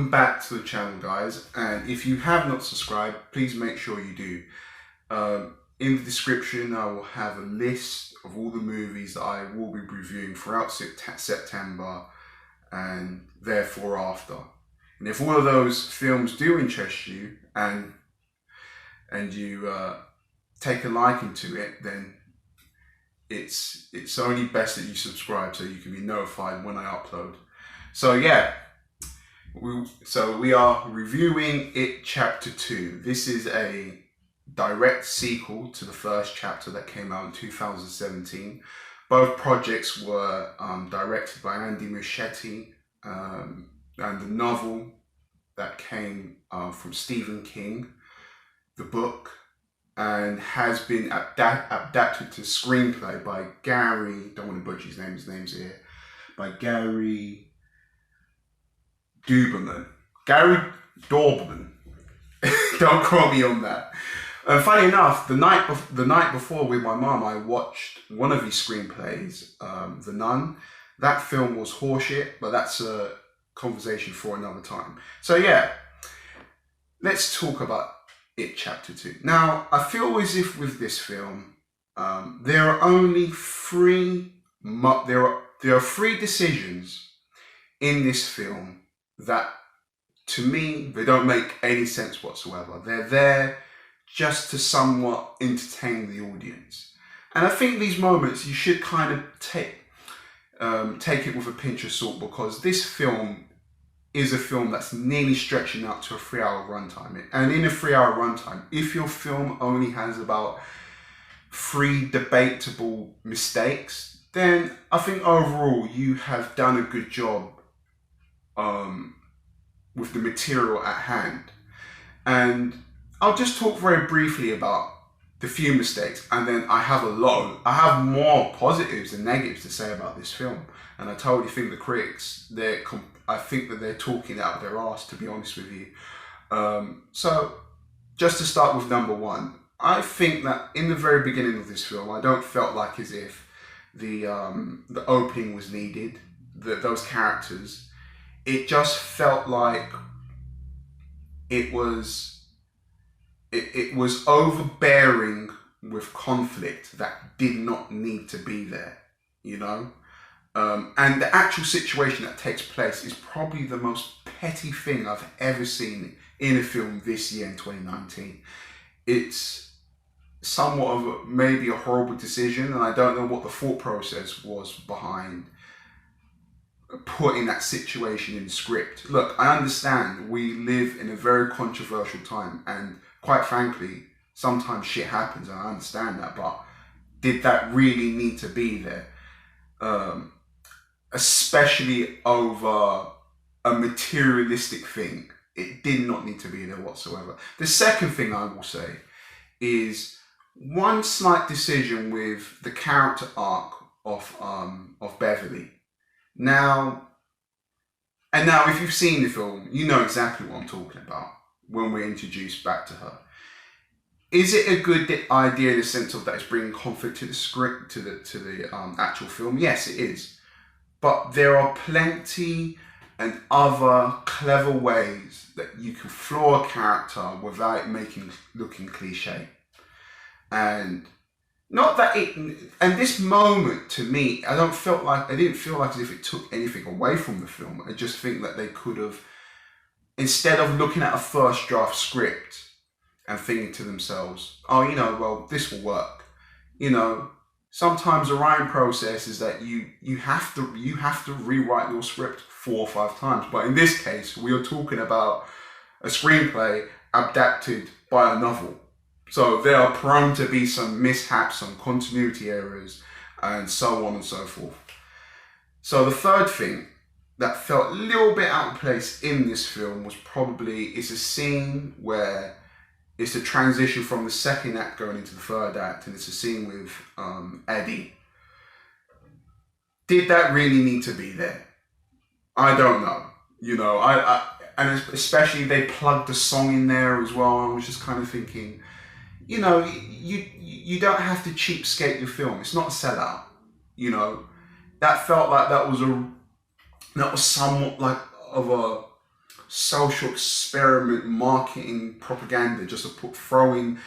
welcome back to the channel, guys, and if you have not subscribed, please make sure you do. In the description I will have a list of all the movies that I will be reviewing throughout September and therefore after. And if all of those films do interest you and you take a liking to it, then it's only best that you subscribe so you can be notified when I upload. So yeah, we are reviewing It Chapter 2. This is a direct sequel to the first chapter that came out in 2017. Both projects were directed by Andy Muschietti, and the novel that came from Stephen King, the book, and has been adapted to screenplay by Gary, don't want to butcher his name's here, by Gary Doberman. Don't quote me on that. And funny enough, the night before with my mum, I watched one of his screenplays, The Nun. That film was horseshit, but that's a conversation for another time. So yeah, let's talk about It Chapter 2. Now, I feel as if with this film, there are only three decisions in this film that, to me, they don't make any sense whatsoever. They're there just to somewhat entertain the audience. And I think these moments you should kind of take it with a pinch of salt, because this film is a film that's nearly stretching out to a 3-hour runtime. And in a 3-hour runtime, if your film only has about 3 debatable mistakes, then I think overall you have done a good job with the material at hand. And I'll just talk very briefly about the few mistakes, and then I have more positives than negatives to say about this film. And I totally think the critics, I think that they're talking out of their arse, to be honest with you. So just to start with number one, I think that in the very beginning of this film, I don't felt like as if the opening was needed, those characters. It just felt like it was overbearing with conflict that did not need to be there, you know? And the actual situation that takes place is probably the most petty thing I've ever seen in a film this year in 2019. It's somewhat of maybe a horrible decision, and I don't know what the thought process was behind putting that situation in the script. Look, I understand we live in a very controversial time, and quite frankly, sometimes shit happens, and I understand that, but did that really need to be there? Especially over a materialistic thing. It did not need to be there whatsoever. The second thing I will say is one slight decision with the character arc of Beverly. Now if you've seen the film, you know exactly what I'm talking about when we're introduced back to her. Is it a good idea in the sense of that it's bringing conflict to the script, to the actual film? Yes, it is. But there are plenty and other clever ways that you can flaw a character without looking cliche. And not that and this moment to me, I didn't feel like as if it took anything away from the film. I just think that they could have, instead of looking at a first draft script and thinking to themselves, oh, you know, well, this will work. You know, sometimes the writing process is that you have to rewrite your script 4 or 5 times. But in this case, we are talking about a screenplay adapted by a novel. So there are prone to be some mishaps, some continuity errors, and so on and so forth. So the third thing that felt a little bit out of place in this film was it's a scene where it's a transition from the second act going into the third act, and it's a scene with Eddie. Did that really need to be there? I don't know. You know, and especially they plugged the song in there as well. I was just kind of thinking, you know, you don't have to cheapskate your film. It's not a sellout. You know, that felt like that was somewhat like of social experiment, marketing, propaganda, just to throw in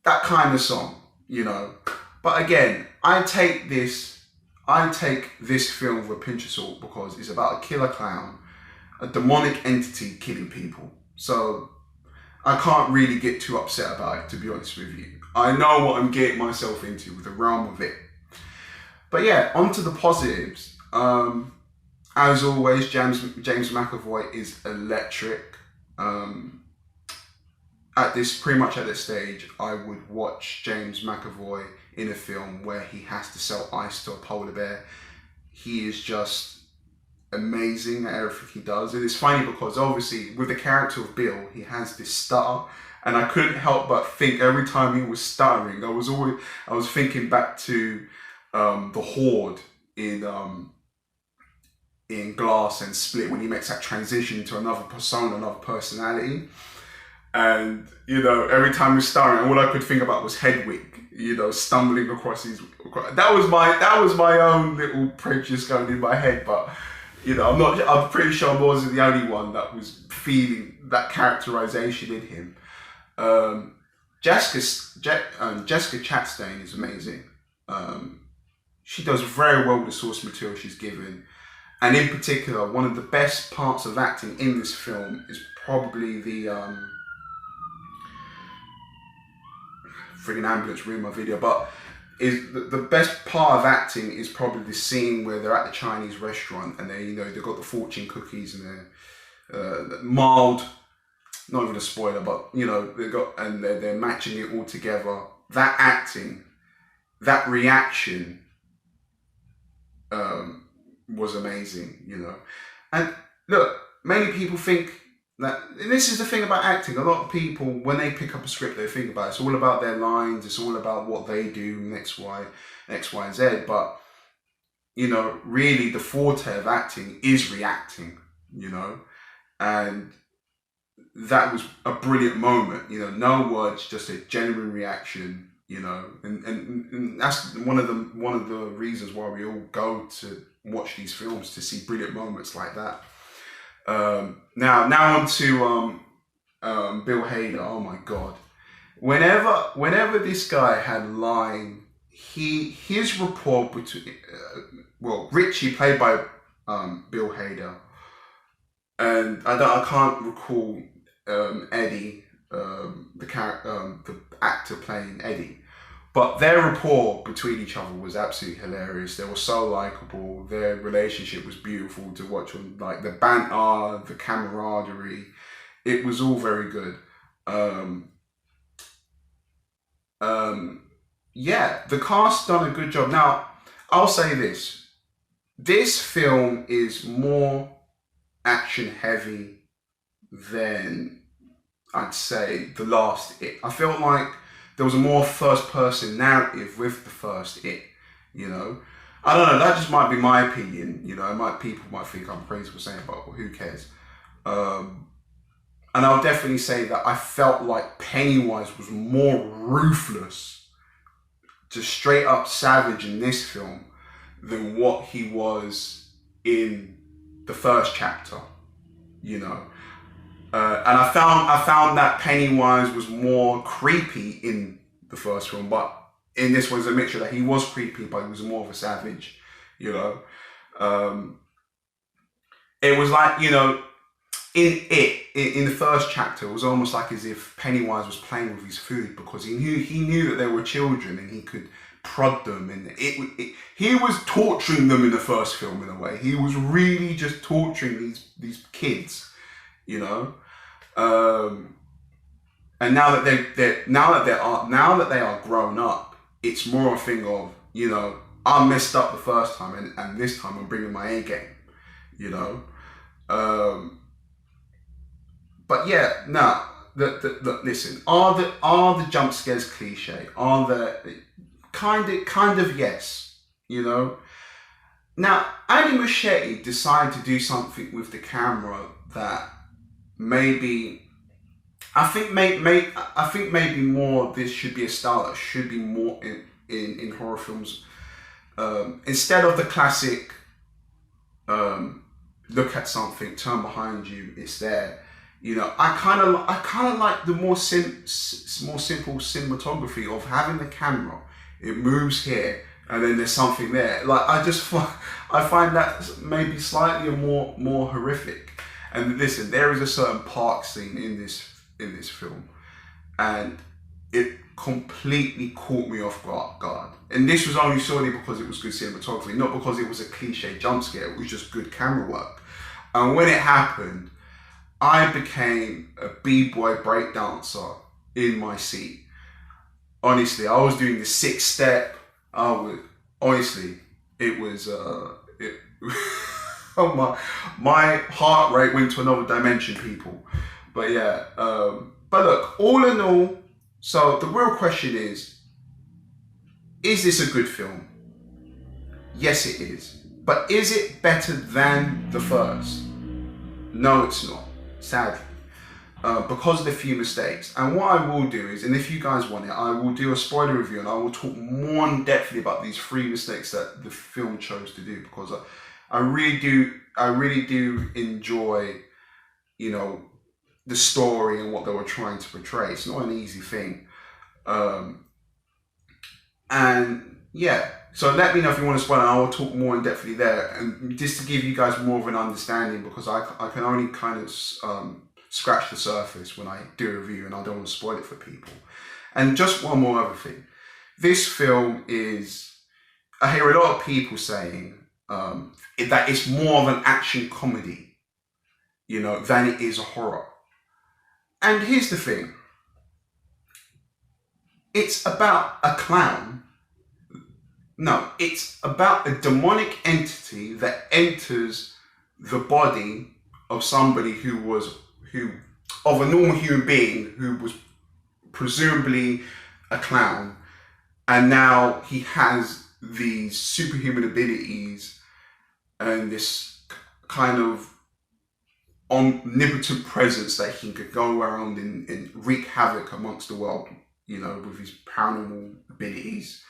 that kind of song, you know. But again, I take this film with a pinch of salt because it's about a killer clown, a demonic entity killing people. So I can't really get too upset about it, to be honest with you. I know what I'm getting myself into with the realm of it. But yeah, on to the positives. As always, James McAvoy is electric. Pretty much at this stage, I would watch James McAvoy in a film where he has to sell ice to a polar bear. He is just amazing at everything he does. And it's funny because obviously with the character of Bill, he has this stutter, and I couldn't help but think every time he was stuttering, I was thinking back to the Horde in Glass and Split, when he makes that transition to another persona, another personality. And, you know, every time he was stuttering, all I could think about was Hedwig, you know, stumbling across his... That was my own little prejudice going in my head, but, you know, I'm pretty sure I wasn't the only one that was feeling that characterization in him. Jessica Chastain is amazing. She does very well with the source material she's given. And in particular, one of the best parts of acting in this film is probably the friggin' ambulance ruined my video, but is the best part of acting is probably the scene where they're at the Chinese restaurant and they've got the fortune cookies and they're mild, not even a spoiler, but you know, they're matching it all together. That acting, that reaction was amazing, you know. And look, many people think that, and this is the thing about acting, a lot of people, when they pick up a script, they think about it's all about their lines, it's all about what they do, X, Y, and Z, but, you know, really the forte of acting is reacting, you know, and that was a brilliant moment, you know, no words, just a genuine reaction, you know, and that's one of the reasons why we all go to watch these films, to see brilliant moments like that. Now on to Bill Hader. Oh my God! Whenever this guy had line, his rapport between Richie, played by Bill Hader, and I can't recall Eddie, the actor playing Eddie. But their rapport between each other was absolutely hilarious. They were so likable. Their relationship was beautiful to watch. Like the banter, the camaraderie, it was all very good. Yeah, the cast done a good job. Now, I'll say this: this film is more action heavy than I'd say the last It. I felt like there was a more first-person narrative with the first It, you know. I don't know, that just might be my opinion, you know. People might think I'm crazy for saying it, but who cares? And I'll definitely say that I felt like Pennywise was more ruthless, just straight up savage in this film than what he was in the first chapter, you know. And I found that Pennywise was more creepy in the first film, but in this one, it's a mixture that he was creepy, but he was more of a savage, you know. It was like, you know, in the first chapter, it was almost like as if Pennywise was playing with his food, because he knew that they were children and he could prod them, and he was torturing them in the first film in a way. He was really just torturing these kids, you know. And now that they are grown up, it's more a thing of, you know, I messed up the first time, and this time I'm bringing my A game, you know. But yeah, no. Listen, are the jump scares cliche? Are the kind of yes, you know. Now, Andy Muschietti decided to do something with the camera that maybe I think maybe more this should be a style that should be more in horror films. Instead of the classic look at something, turn behind you, it's there. You know, I kind of like the more simple cinematography of having the camera. It moves here, and then there's something there. Like I find that maybe slightly more horrific. And listen, there is a certain park scene in this film, and it completely caught me off guard. And this was only solely because it was good cinematography, not because it was a cliche jump scare. It was just good camera work. And when it happened, I became a b-boy breakdancer in my seat. Honestly, I was doing the 6-step. Honestly, it was oh my heart rate went to another dimension, people. But yeah, but look, all in all, so the real question is this a good film? Yes, it is. But is it better than the first? No, it's not, sadly. Because of the few mistakes. And what I will do is, and if you guys want it, I will do a spoiler review and I will talk more in depthly about these 3 mistakes that the film chose to do, because I really do enjoy, you know, the story and what they were trying to portray. It's not an easy thing. And yeah, so let me know if you want to spoil it. I will talk more in depthly there, and just to give you guys more of an understanding, because I can only kind of scratch the surface when I do a review, and I don't want to spoil it for people. And just one more other thing. This film is, I hear a lot of people saying that it's more of an action comedy, you know, than it is a horror. And here's the thing. It's about a clown. No, it's about a demonic entity that enters the body of somebody of a normal human being who was presumably a clown, and now he has these superhuman abilities and this kind of omnipotent presence that he could go around and wreak havoc amongst the world, you know, with his paranormal abilities.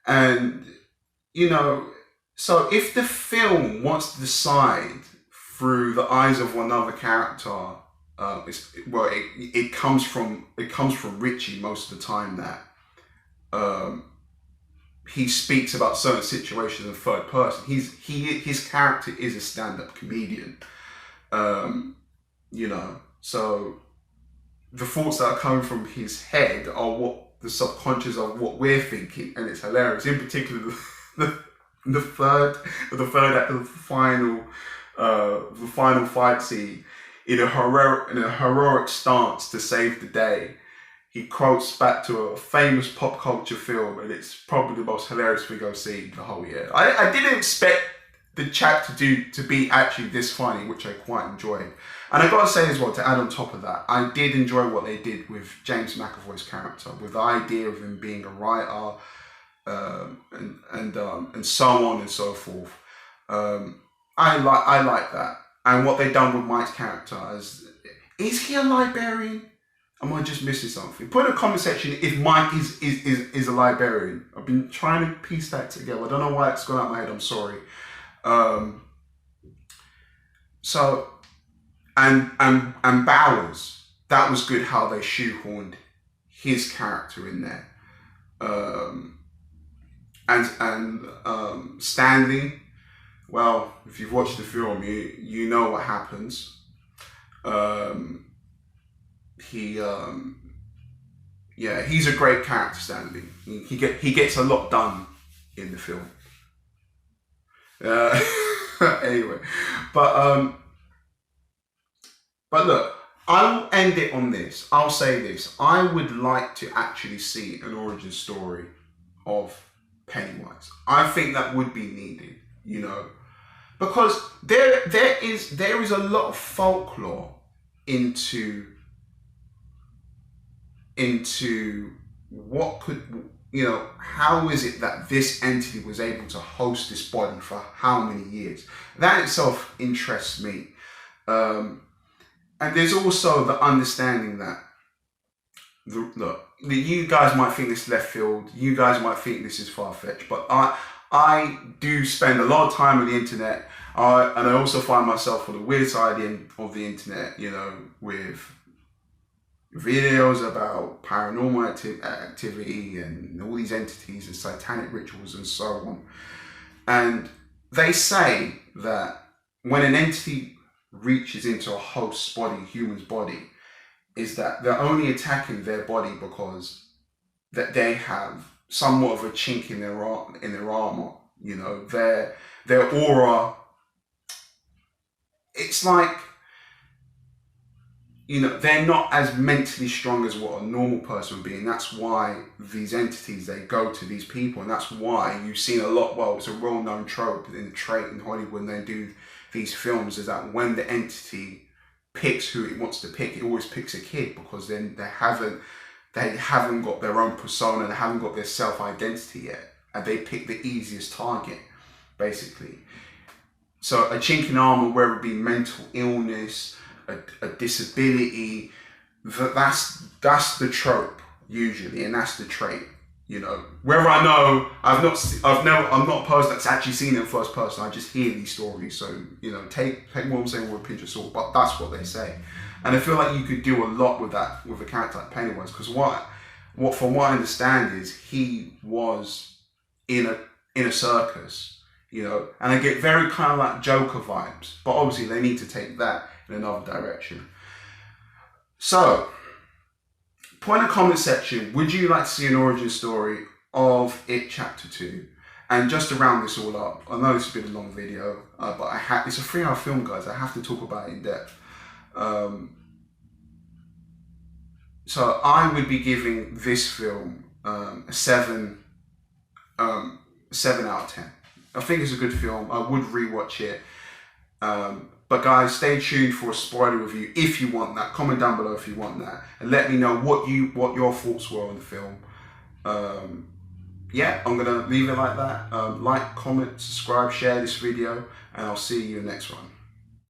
And, you know, so if the film wants to decide through the eyes of one other character, it comes from Richie most of the time, that he speaks about certain situations in third person. His character is a stand-up comedian, you know. So the thoughts that are coming from his head are what the subconscious of what we're thinking, and it's hilarious. In particular, the third act of the final fight scene, in a heroic stance to save the day, he quotes back to a famous pop culture film, and it's probably the most hilarious thing I've seen the whole year. I didn't expect the chat to be actually this funny, which I quite enjoyed. And I gotta say as well, to add on top of that, I did enjoy what they did with James McAvoy's character, with the idea of him being a writer, and so on and so forth. I like that. And what they've done with Mike's character, is he a librarian? Am I just missing something? Put in the comment section if Mike is a librarian. I've been trying to piece that together. I don't know why it's gone out of my head. I'm sorry. So, and Bowers, that was good how they shoehorned his character in there. And Stanley, well, if you've watched the film, you know what happens. He's a great character, Stanley. He gets a lot done in the film. Anyway, but look, I'll end it on this. I'll say this. I would like to actually see an origin story of Pennywise. I think that would be needed, you know, because there is a lot of folklore into what could, you know, how is it that this entity was able to host this body for how many years? That itself interests me. And there's also the understanding that, you guys might think this is left field, you guys might think this is far-fetched, but I do spend a lot of time on the internet, and I also find myself on the weird side of the internet, you know, with videos about paranormal activity and all these entities and satanic rituals and so on. And they say that when an entity reaches into a host's body, human's body, is that they're only attacking their body because that they have somewhat of a chink in their armor. You know, their aura. It's like, you know, they're not as mentally strong as what a normal person would be, and that's why these entities, they go to these people, and that's why you've seen a lot. Well, it's a well-known trope in the trait in Hollywood when they do these films, is that when the entity picks who it wants to pick, it always picks a kid, because then they haven't got their own persona, they haven't got their self-identity yet, and they pick the easiest target, basically. So a chink in armor, whether it be mental illness, a disability, that's the trope usually, and that's the trait. You know, whether I know, I'm not a person that's actually seen it in first person. I just hear these stories. So, you know, take what I'm saying with a pinch of salt, but that's what they say. And I feel like you could do a lot with that, with a character like Pennywise, because from what I understand is he was in a circus, you know, and I get very kind of like Joker vibes, but obviously they need to take that in another direction. So, put in the comment section, would you like to see an origin story of It Chapter 2? And just to round this all up, I know this has been a long video, but it's a 3-hour film, guys. I have to talk about it in depth. So I would be giving this film a 7 out of 10. I think it's a good film. I would rewatch it. But guys, stay tuned for a spoiler review if you want that. Comment down below if you want that, and let me know what your thoughts were on the film. Yeah, I'm gonna leave it like that. Like, comment, subscribe, share this video, and I'll see you in the next one.